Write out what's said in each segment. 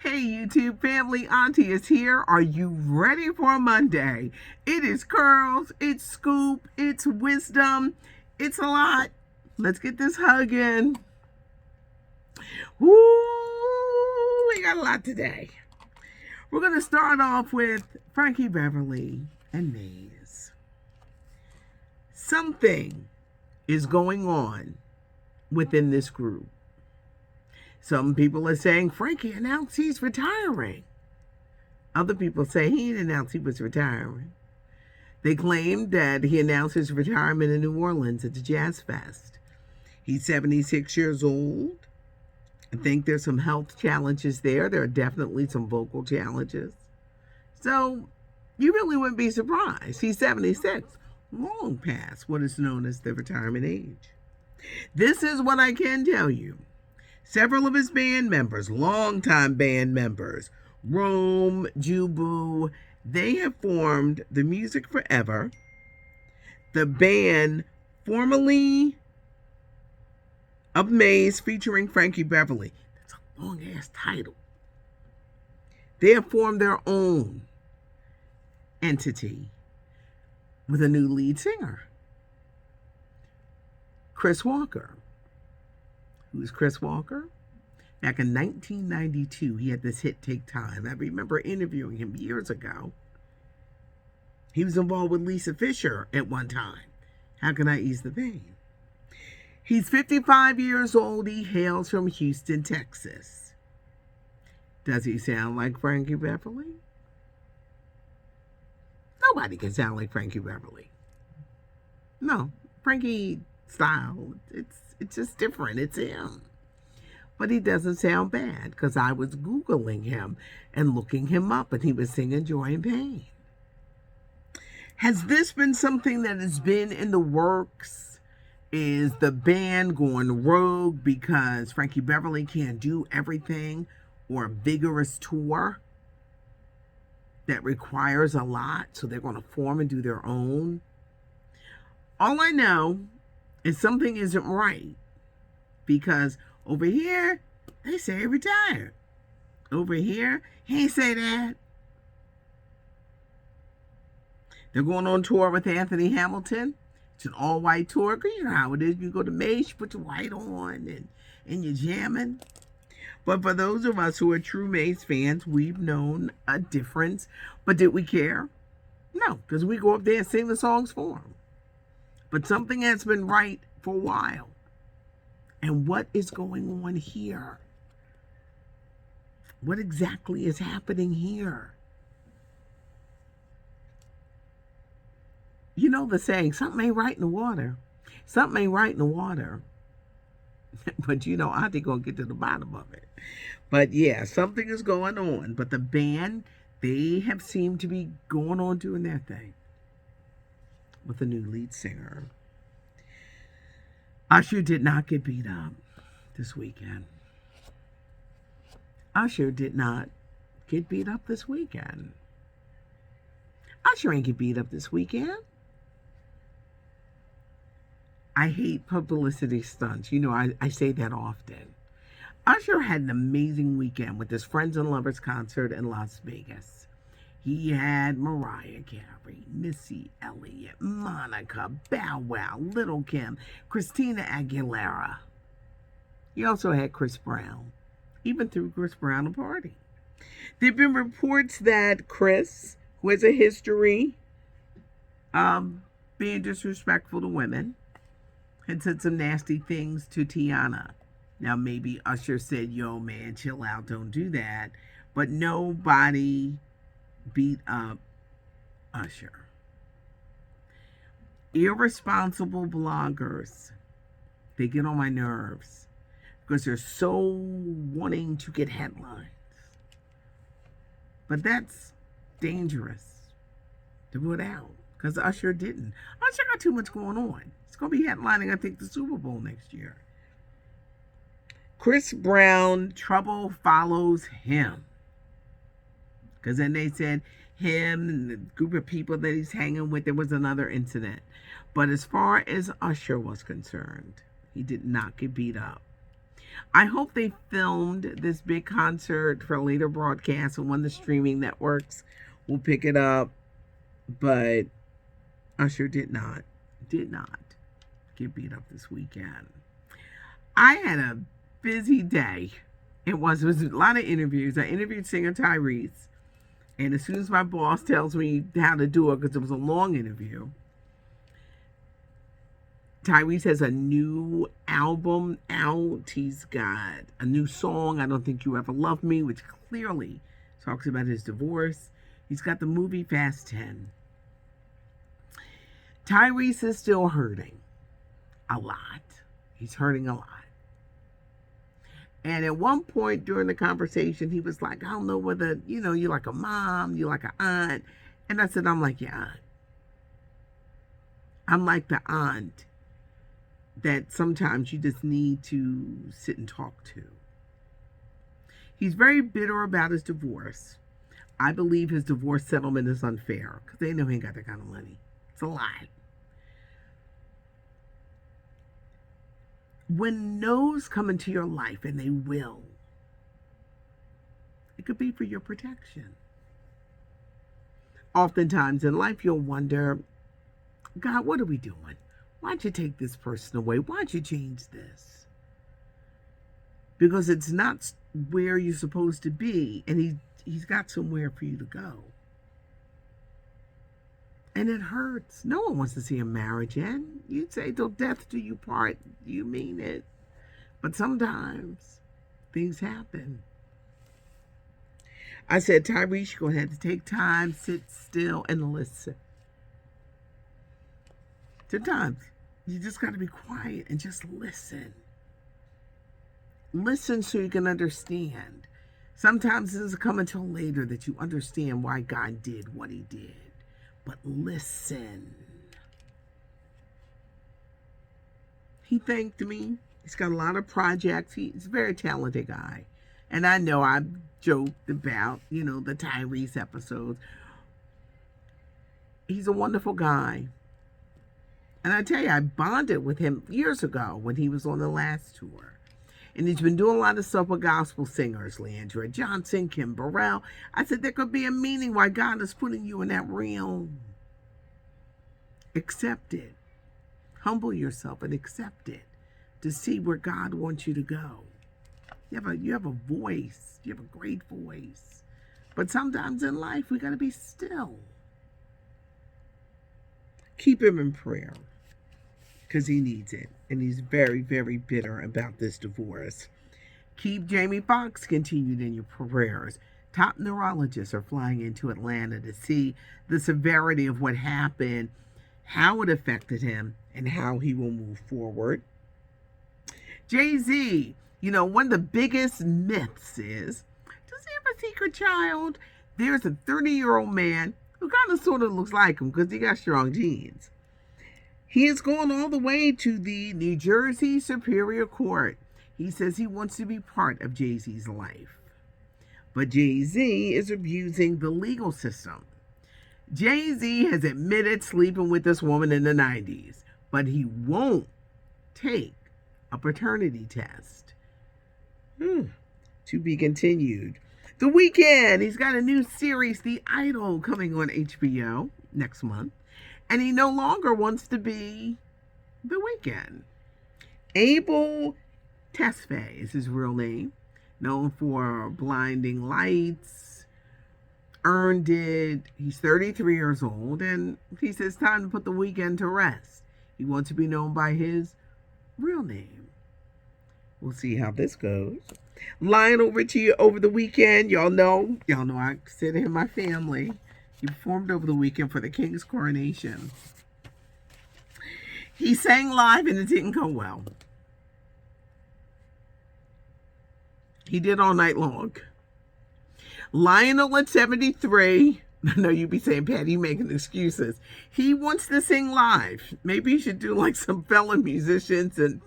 Hey YouTube family, Auntie is here. Are you ready for a Monday? It is curls, it's scoop, it's wisdom, it's a lot. Let's get this hug in. Woo, we got a lot today. We're going to start off with Frankie Beverly and Maze. Something is going on within this group. Some people are saying Frankie announced he's retiring. Other people say he didn't announce he was retiring. They claimed that he announced his retirement in New Orleans at the Jazz Fest. He's 76 years old. I think there's some health challenges there. There are definitely some vocal challenges. So you really wouldn't be surprised. He's 76, long past what is known as the retirement age. This is what I can tell you. Several of his band members, longtime band members, Rome, Jubu, they have formed the Music Forever, the band formerly of Maze featuring Frankie Beverly. That's a long-ass title. They have formed their own entity with a new lead singer, Chris Walker. Who's Chris Walker? Back in 1992, he had this hit, Take Time. I remember interviewing him years ago. He was involved with Lisa Fisher at one time. How Can I Ease the Pain? He's 55 years old. He hails from Houston, Texas. Does he sound like Frankie Beverly? Nobody can sound like Frankie Beverly. No, Frankie style, it's just different. It's him. But he doesn't sound bad because I was Googling him and looking him up and he was singing Joy and Pain. Has this been something that has been in the works? Is the band going rogue because Frankie Beverly can't do everything, or a vigorous tour that requires a lot, so they're going to form and do their own? All I know is something isn't right, because over here they say he retired. Over here he ain't say that. They're going on tour with Anthony Hamilton. It's an all-white tour, because you know how it is. You go to Maze, you put your white on, and you're jamming. But for those of us who are true Maze fans, we've known a difference. But did we care? No, because we go up there and sing the songs for them. But something has been right for a while. And what is going on here? What exactly is happening here? You know the saying, something ain't right in the water. Something ain't right in the water. But you know, Auntie gonna get to the bottom of it. But yeah, something is going on. But the band, they have seemed to be going on doing their thing with a new lead singer. Usher did not get beat up this weekend. Usher did not get beat up this weekend. Usher ain't get beat up this weekend. I hate publicity stunts. You know, I say that often. Usher had an amazing weekend with his Friends and Lovers concert in Las Vegas. He had Mariah Carey, Missy Elliott, Monica, Bow Wow, Little Kim, Christina Aguilera. He also had Chris Brown. Even threw Chris Brown a party. There have been reports that Chris, who has a history of being disrespectful to women, had said some nasty things to Tiana. Now, maybe Usher said, yo, man, chill out, don't do that. But nobody beat up Usher. Irresponsible bloggers, they get on my nerves because they're so wanting to get headlines. But that's dangerous to put out, because Usher didn't. Usher got too much going on. It's going to be headlining, I think, the Super Bowl next year. Chris Brown, trouble follows him. Because then they said him and the group of people that he's hanging with, there was another incident. But as far as Usher was concerned, he did not get beat up. I hope they filmed this big concert for later broadcast and one of the streaming networks will pick it up. But Usher did not get beat up this weekend. I had a busy day. It was a lot of interviews. I interviewed singer Tyrese. And as soon as my boss tells me how to do it, because it was a long interview, Tyrese has a new album out. He's got a new song, I Don't Think You Ever Loved Me, which clearly talks about his divorce. He's got the movie Fast 10. Tyrese is still hurting a lot. He's hurting a lot. And at one point during the conversation, he was like, I don't know whether, you're like a mom, you're like an aunt. And I said, I'm like your aunt. I'm like the aunt that sometimes you just need to sit and talk to. He's very bitter about his divorce. I believe his divorce settlement is unfair because they know he ain't got that kind of money. It's a lot. When no's come into your life, and they will, it could be for your protection. Oftentimes in life, you'll wonder, God, what are we doing? Why'd you take this person away? Why'd you change this? Because it's not where you're supposed to be, and he's got somewhere for you to go. And it hurts. No one wants to see a marriage end. You'd say, till death do you part. You mean it. But sometimes things happen. I said, Tyrese, you're going to have to take time, sit still, and listen. Sometimes you just got to be quiet and just listen. Listen so you can understand. Sometimes it doesn't come until later that you understand why God did what he did. But listen. He thanked me. He's got a lot of projects. He's a very talented guy. And I know I've joked about, the Tyrese episodes. He's a wonderful guy. And I tell you, I bonded with him years ago when he was on the last tour. And he's been doing a lot of stuff with gospel singers, Leandra Johnson, Kim Burrell. I said, there could be a meaning why God is putting you in that realm. Accept it. Humble yourself and accept it to see where God wants you to go. You have a voice. You have a great voice. But sometimes in life, we got to be still. Keep him in prayer, because he needs it. And he's very, very bitter about this divorce. Keep Jamie Foxx continued in your prayers. Top neurologists are flying into Atlanta to see the severity of what happened, how it affected him, and how he will move forward. Jay-Z, one of the biggest myths is, does he have a secret child? There's a 30-year-old man who kind of sort of looks like him because he got strong genes. He is going all the way to the New Jersey Superior Court. He says he wants to be part of Jay-Z's life. But Jay-Z is abusing the legal system. Jay-Z has admitted sleeping with this woman in the 90s, but he won't take a paternity test. To be continued. The Weeknd, he's got a new series, The Idol, coming on HBO next month. And he no longer wants to be The Weeknd. Abel Tesfaye is his real name, known for Blinding Lights, Earned It. He's 33 years old, and he says time to put The Weeknd to rest. He wants to be known by his real name. We'll see how this goes. Lionel Richie over the weekend. Y'all know I consider him my family. He performed over the weekend for the King's coronation. He sang live and it didn't go well. He did all night long. Lionel at 73. I know you'd be saying, Patty, you making excuses. He wants to sing live. Maybe you should do like some fellow musicians and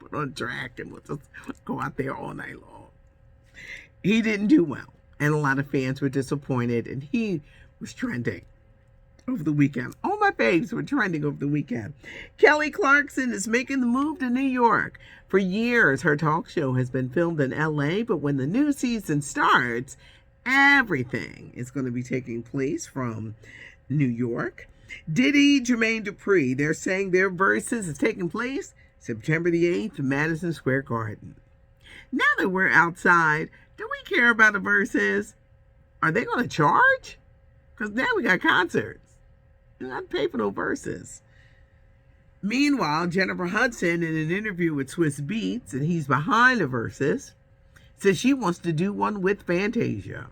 put on track and we'll just go out there all night long. He didn't do well. And a lot of fans were disappointed. And he was trending over the weekend. Oh my my faves were trending over the weekend. Kelly Clarkson is making the move to New York. For years, her talk show has been filmed in LA, but when the new season starts, everything is going to be taking place from New York. Diddy, Jermaine Dupri, they're saying their verses is taking place September the 8th in Madison Square Garden. Now that we're outside, do we care about the verses? Are they going to charge? Because now we got concerts. You got to pay for no verses. Meanwhile, Jennifer Hudson, in an interview with Swiss Beats, and he's behind the verses, says she wants to do one with Fantasia.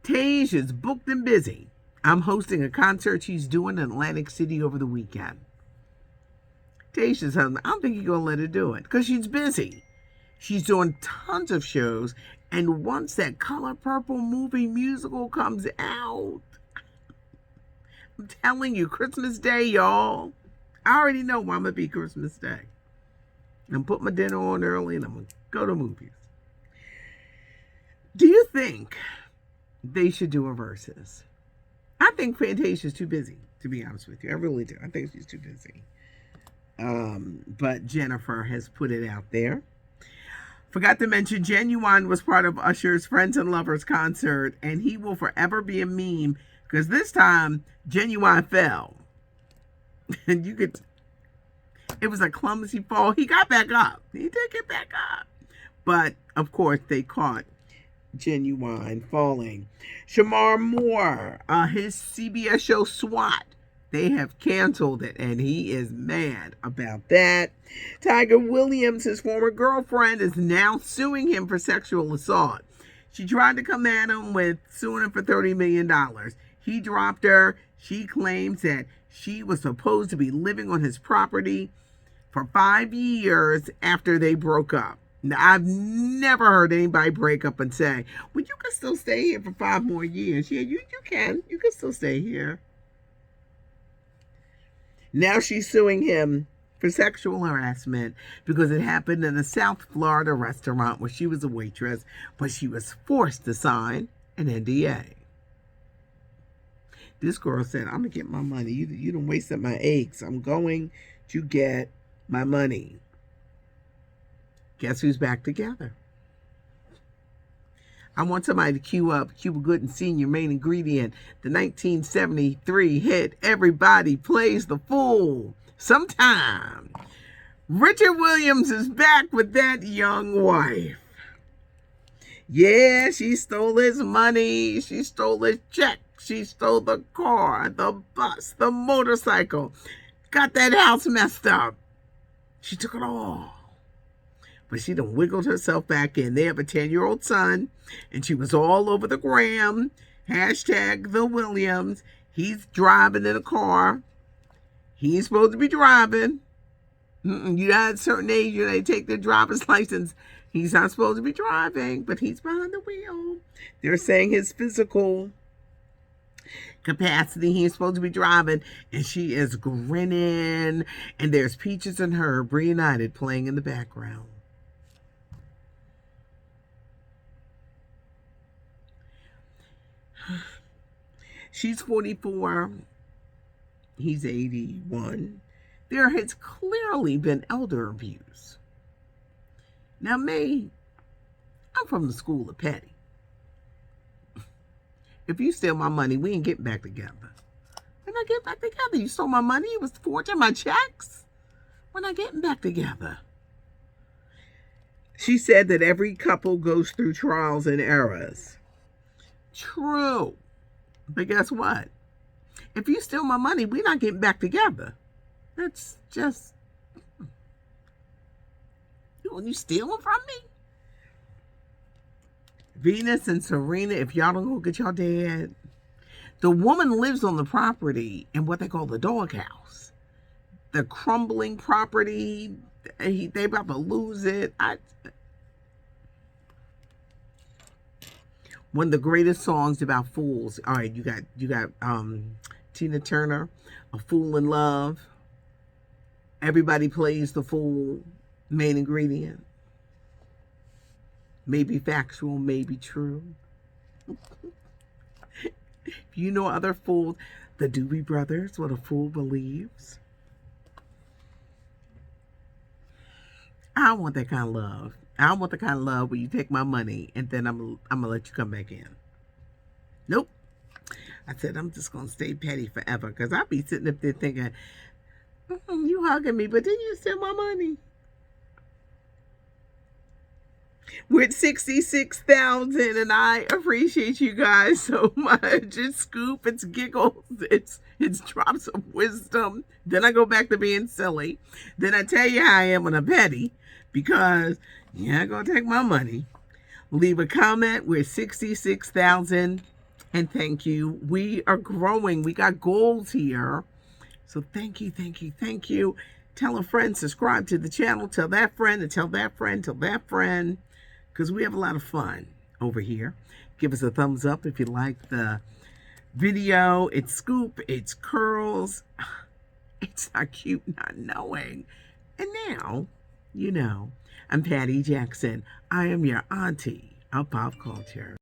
Tage is booked and busy. I'm hosting a concert she's doing in Atlantic City over the weekend. Tage says, I don't think you're going to let her do it because she's busy. She's doing tons of shows, and once that Color Purple movie musical comes out, I'm telling you, Christmas Day, y'all. I already know I'm going to be Christmas Day. I'm put my dinner on early and I'm going to go to movies. Do you think they should do a versus? I think Fantasia's too busy, to be honest with you. I really do. I think she's too busy. But Jennifer has put it out there. Forgot to mention, Genuine was part of Usher's Friends and Lovers concert, and he will forever be a meme because this time Genuine fell. And it was a clumsy fall. He got back up. He did get back up. But, of course, they caught Genuine falling. Shamar Moore, his CBS show SWAT, they have canceled it, and he is mad about that. Tiger Williams, his former girlfriend, is now suing him for sexual assault. She tried to come at him with suing him for $30 million. He dropped her. She claims that she was supposed to be living on his property for 5 years after they broke up. Now, I've never heard anybody break up and say, well, you can still stay here for 5 more years. Yeah, you can. You can still stay here. Now she's suing him for sexual harassment because it happened in a South Florida restaurant where she was a waitress, but she was forced to sign an NDA. This girl said, I'm going to get my money. You done wasted my eggs. I'm going to get my money. Guess who's back together? I want somebody to cue up Cuba Gooding Sr. Main Ingredient, the 1973 hit Everybody Plays the Fool Sometime. Richard Williams is back with that young wife. Yeah, she stole his money. She stole his check. She stole the car, the bus, the motorcycle. Got that house messed up. She took it all. But she done wiggled herself back in. They have a 10-year-old son, and she was all over the gram. Hashtag the Williams. He's driving in a car. He ain't supposed to be driving. You're at a certain age, they take their driver's license. He's not supposed to be driving, but he's behind the wheel. They're saying his physical capacity, he's supposed to be driving, and she is grinning, and there's Peaches and Herb reunited playing in the background. She's 44. He's 81. There has clearly been elder abuse. Now, me, I'm from the school of petty. If you steal my money, we ain't getting back together. We're not getting back together. You stole my money. You was forging my checks. We're not getting back together. She said that every couple goes through trials and errors. True. But guess what? If you steal my money, we're not getting back together. That's just... You stealing from me? Venus and Serena, if y'all don't go get your dad. The woman lives on the property in what they call the doghouse. The crumbling property. They about to lose it. One of the greatest songs about fools. All right, you got Tina Turner, A Fool in Love. Everybody Plays the Fool. Main Ingredient. Maybe factual, maybe true. If you know other fools, the Doobie Brothers, What a Fool Believes. I don't want that kind of love. I don't want the kind of love where you take my money and then I'm gonna let you come back in. Nope. I said I'm just gonna stay petty forever because I'll be sitting up there thinking, you hugging me, but then you steal my money. We're at 66,000 and I appreciate you guys so much. It's scoop, it's giggles, it's drops of wisdom. Then I go back to being silly. Then I tell you how I am when I'm petty because you're not gonna take my money. Leave a comment. We're 66,000 and thank you. We are growing. We got goals here. So thank you, thank you, thank you. Tell a friend, subscribe to the channel, tell that friend, and tell that friend, tell that friend, because we have a lot of fun over here. Give us a thumbs up if you like the video. It's scoop, it's curls. It's not cute not knowing. And now, you know, I'm Patty Jackson. I am your auntie of pop culture.